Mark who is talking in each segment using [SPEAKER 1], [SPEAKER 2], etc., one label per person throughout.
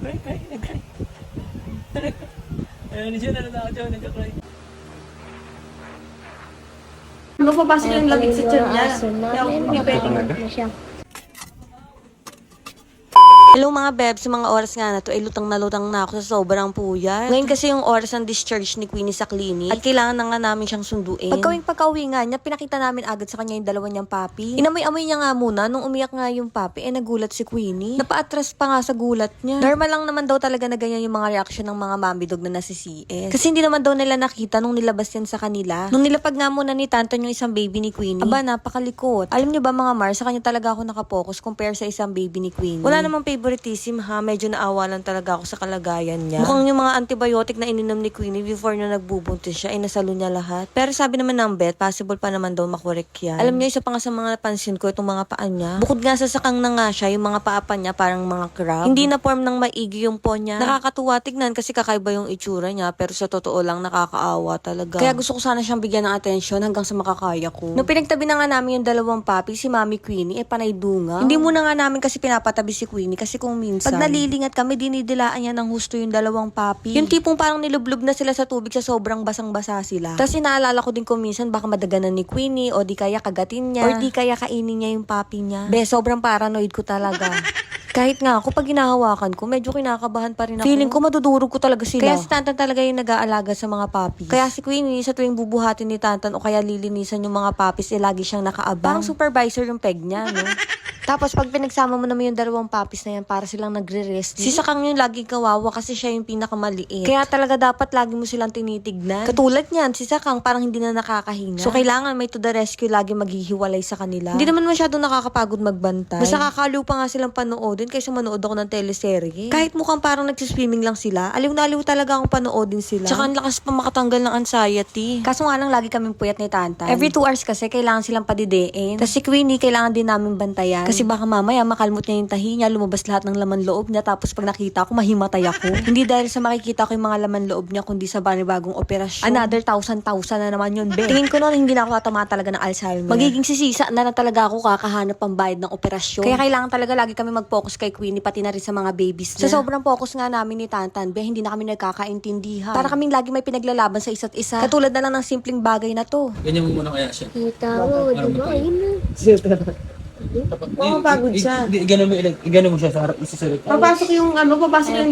[SPEAKER 1] Nag-cry. Ayun siya, nanatakot siya, nag-cry.
[SPEAKER 2] Mapapasok yung lagit sa tiyan niya. Kaya hindi pwede
[SPEAKER 3] na siya.
[SPEAKER 4] Hello mga bebs, sa mga oras nga na to ay lutang na ako sa sobrang puyat. Ngayon kasi yung oras ng discharge ni Queenie sa clinic at kailangan na nga namin siyang sunduin. Pagka-uwi nga niya, pinakita namin agad sa kanya yung dalawa niyang papi. Inamoy-amoy niya nga muna nung umiyak nga yung papi, nagulat si Queenie. Napa-atras pa nga sa gulat niya. Normal lang naman daw talaga na ganyan yung mga reaction ng mga mami dog na nasi CS. Kasi hindi naman daw nila nakita nung nilabas yan sa kanila. Nung nilapag nga muna ni Tantan yung isang baby ni Queenie. Aba, napakalikot. Alam niyo ba mga Mar, sa kanya talaga ako nakapokus compare sa isang baby ni Queenie. Wala namang favoritism ha, medyo naawa lang talaga ako sa kalagayan niya. Mukhang yung mga antibiotic na ininom ni Queenie before na nagbubuntis siya ay nasalo niya lahat. Pero sabi naman ng vet, possible pa naman daw makorek yan. Alam niyo, isa pa nga sa mga napansin ko itong mga paa niya. Bukod nga sa sakang na nga siya, yung mga paa pa niya parang mga crab. Hindi na form ng maigi yung po niya. Nakakatuwa tignan kasi kakaiba yung itsura niya, pero sa totoo lang nakakaawa talaga. Kaya gusto ko sana siyang bigyan ng atensyon hanggang sa makakaya ko. Nung pinagtabi na nga namin yung dalawang papi, si Mami Queenie, panay dunga. Hindi muna nga namin kasi pinapatabi si Queenie kasi kung minsan, pag nalilingat kami, dinidilaan niya ng husto yung dalawang papi. Yung tipong parang nilublob na sila sa tubig sa sobrang basang-basa sila. Tapos inaalala ko din kung minsan baka madaganan ni Queenie o di kaya kagatin niya or di kaya kainin niya yung papi niya. Be, sobrang paranoid ko talaga. Kahit nga ako, pag hinahawakan ko, medyo kinakabahan pa rin ako. Feeling ko madudurog ko talaga sila. Kaya si Tantan talaga yung nag-aalaga sa mga papi. Kaya si Queenie, sa tuwing bubuhatin ni Tantan o kaya lilinisan yung mga papis, lagi siyang nakaabang. Parang supervisor yung peg niya, no? Tapos pag pinagsama mo naman yung dalawang papis na yan, para silang nagre-rest. Si Sakang yung laging kawawa kasi siya yung pinakamaliit. Kaya talaga dapat lagi mo silang tinitignan. Katulad niyan, si Sakang parang hindi na nakakahinga. So kailangan may to the rescue lagi maghihiwalay sa kanila. Hindi naman masyadong nakakapagod magbantay. Basta kakaliw pa nga silang panoodin kaysa manood ako ng teleserye. Kahit mukhang parang nagsiswimming lang sila, aliw na aliw talaga akong panoodin sila. Tsaka ang lakas pa makatanggal ng anxiety. Kaso nga lang lagi kaming puyat ni Tantan. Every 2 hours kasi kailangan silang padidein. Tapos si Queenie kailangan din namin bantayan. Kasi baka mamaya makalmot niya yung tahi niya, lumabas lahat ng laman loob niya, tapos pag nakita ko, mahimatay ako. Hindi dahil sa makikita ko yung mga laman loob niya, kundi sa bagong operasyon. Another 1,000 na naman yun, be. Tingin ko noon, hindi na ako tatama talaga ng Alzheimer. Magiging sisisa na talaga ako kakahanap pang bayad ng operasyon. Kaya kailangan talaga lagi kami mag-focus kay Queenie, pati na rin sa mga babies niya. Sa sobrang focus nga namin ni Tantan, be, hindi na kami nagkakaintindihan. Para kaming lagi may pinaglalaban sa isa't isa. Katulad na lang ng simpleng bagay na to.
[SPEAKER 1] Ganyan mo muna kaya siya.
[SPEAKER 3] Kita mo, diba? Ayun na.
[SPEAKER 2] Makapagod siya.
[SPEAKER 1] Igano mo siya sa harap, isasalit.
[SPEAKER 2] Papasok yung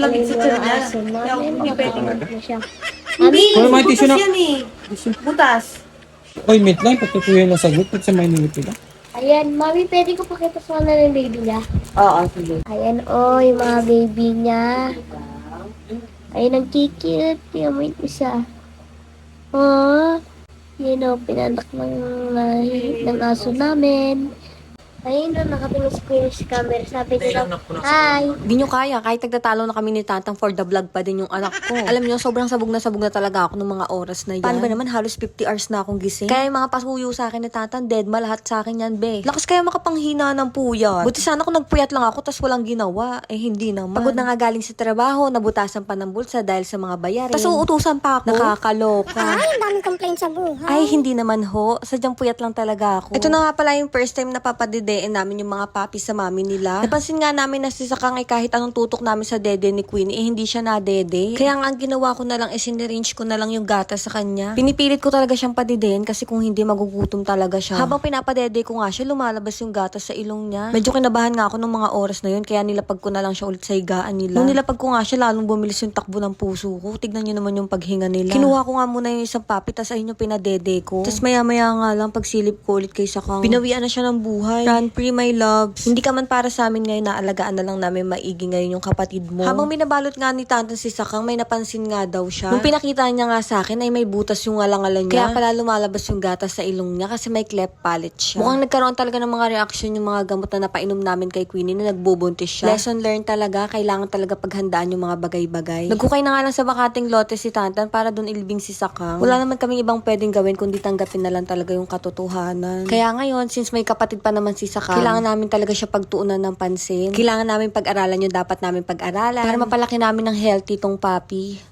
[SPEAKER 2] lagit sa tiyan niya.
[SPEAKER 3] Aso
[SPEAKER 2] Kaya
[SPEAKER 3] namin,
[SPEAKER 2] hindi pwede.
[SPEAKER 3] na siya.
[SPEAKER 2] Hindi,
[SPEAKER 1] Wala may tissue
[SPEAKER 2] butas
[SPEAKER 1] na.
[SPEAKER 2] yan eh. Butas.
[SPEAKER 1] Oy, meet lang, pagtutuyo na sagot, at sa may nilipid lang.
[SPEAKER 3] Ayan, mami, pwede ko pakita sa kanila ng baby niya.
[SPEAKER 2] Oo, sige.
[SPEAKER 3] Ayan, oh, yung mga baby niya. Ayan, ang kikit. Pinamoy ko siya. Oh, yun o, pinanak ng aso namin. Ayun o, nakatingin sa camera. Sabi nila, hi.
[SPEAKER 4] Di nyo kaya, kahit nagtatalo na kami ni Tatang for the vlog pa din yung anak ko. Alam nyo, sobrang sabog na talaga ako ng mga oras na yan. Paano ba naman, halos 50 hours na akong gising. Kaya yung mga pasuyo sa akin ni Tatang, dead ma lahat sa akin yan, be. Lakas kaya makapanghina ng puyat. Buti sana kung nagpuyat lang ako, tas walang ginawa. Eh, hindi naman. Pagod na nga galing sa trabaho, nabutasan pa ng bulsa dahil sa mga bayarin. Tas uutusan pa ako. Nakakaloka.
[SPEAKER 3] Ay, ang daming complaints sa buhay.
[SPEAKER 4] Ay, hindi naman ho. Sadyang puyat lang talaga ako. Ito na nga pala yung first time na papadedein namin yung mga papi sa mami nila. Napansin nga namin na si Sakang ay kahit anong tutok namin sa dede ni Queenie, hindi siya nadede. Kaya nga ang ginawa ko na lang is in-arrange ko na lang yung gatas sa kanya. Pinipilit ko talaga siyang padidein kasi kung hindi magugutom talaga siya. Habang pinapadede ko nga siya, lumalabas yung gatas sa ilong niya. Medyo kinabahan nga ako nung mga oras na yun, kaya nilapag ko na lang siya ulit sa higaan nila. Nung nilapag ko nga siya, lalong bumilis yung takbo ng puso ko. Tignan niyo naman yung paghinga nila. Kinuha ko nga muna yung isang papi, tas ayun yung pinadede ko. Tas maya-maya nga lang, pagsilip ko ulit kay Sakang, pinawian na siya ng buhay. Run free, my loves. Hindi ka man para sa amin ngayon, naalagaan na lang namin maigi ngayon yung kapatid mo. Habang binabalot nga ni Tantan si Sakang, may napansin nga daw siya. Nung pinakita niya nga sa akin ay may butas yung alang-alang niya. Kaya pala lumalabas yung gatas sa ilong niya kasi may cleft palate siya. Mukhang nagkaroon talaga ng mga reaction yung mga gamot na napainom namin kay Queenie na nagbubuntis siya. Lesson learned talaga, kailangan talaga paghandaan yung mga bagay-bagay. Nagkukay na nga lang sa bakating lote si Tantan para doon ilibing si Sakang. Wala naman kaming ibang pwedeng gawin kundi tanggapin na lang talaga yung katotohanan. Kaya ngayon, since may kapatid pa naman si Sakang, kailangan namin talaga siya pagtuunan ng pansin. Kailangan namin pag-aralan yung dapat namin pag-aralan para mapalaki namin ng healthy tong papi.